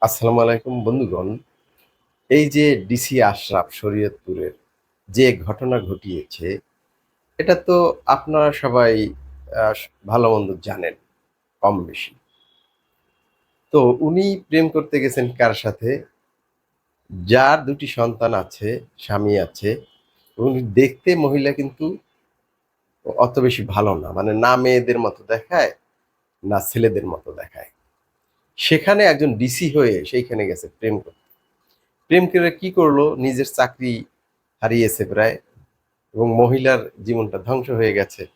আসসালামু আলাইকুম বন্ধুগণ। এই যে ডিসি আশরাফ শরীয়তপুরের যে ঘটনা ঘটিয়েছে, এটা তো আপনারা সবাই ভালো-মন্দ জানেন কম বেশি। তো উনি প্রেম করতে গেছেন কার সাথে? যার ২ টি সন্তান আছে, স্বামী আছে। উনি দেখতে মহিলা কিন্তু অত বেশি ভালো না। মানে না মেয়েদের মতো দেখায়, না ছেলেদের মতো দেখায়। সেখানে একজন ডিসি হয়ে সেইখানে গেছে প্রেম করতে। প্রেম করে কি করলো? নিজের চাকরি হারিয়েছে প্রায়। এবং মহিলার জীবনটা ধ্বংস হয়ে গেছে।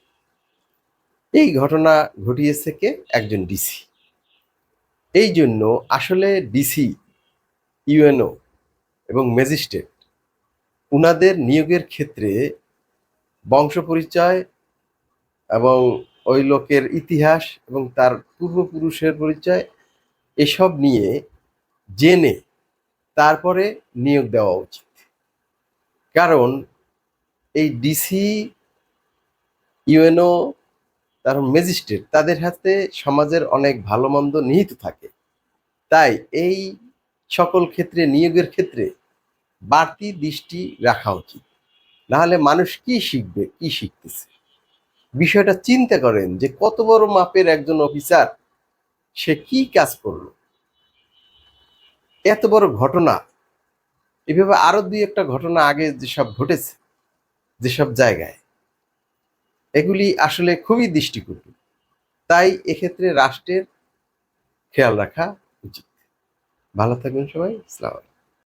এই ঘটনা ঘটিয়েছে কে? একজন ডিসি। এই জন্য আসলে ডিসি, ইউএনও এবং ম্যাজিস্ট্রেট উনাদের নিয়োগের ক্ষেত্রে বংশ পরিচয় এবং ওই লোকের ইতিহাস এবং তার পূর্বপুরুষের পরিচয় এসব নিয়ে জেনে তারপরে নিয়োগ দেওয়া উচিত। কারণ এই ডিসি, ইউএনও, তারপর ম্যাজিস্ট্রেট তাদের হাতে সমাজের অনেক ভালো-মন্দ নিহিত থাকে। তাই এই সকল ক্ষেত্রে নিয়োগের ক্ষেত্রে বাড়তি দৃষ্টি রাখা উচিত। নাহলে মানুষ কি শিখবে, কি শিখতেছে? বিষয়টা চিন্তা করেন যে কত বড় মাপের একজন অফিসার, সে কি কাজ করলো? এত বড় ঘটনা, এভাবে আরো ২-১ টা ঘটনা আগে যেসব ঘটেছে, যেসব জায়গায়, এগুলি আসলে খুবই দৃষ্টিকটু। তাই এক্ষেত্রে রাষ্ট্রের খেয়াল রাখা উচিত। ভালো থাকবেন সবাই। আসসালামু আলাইকুম।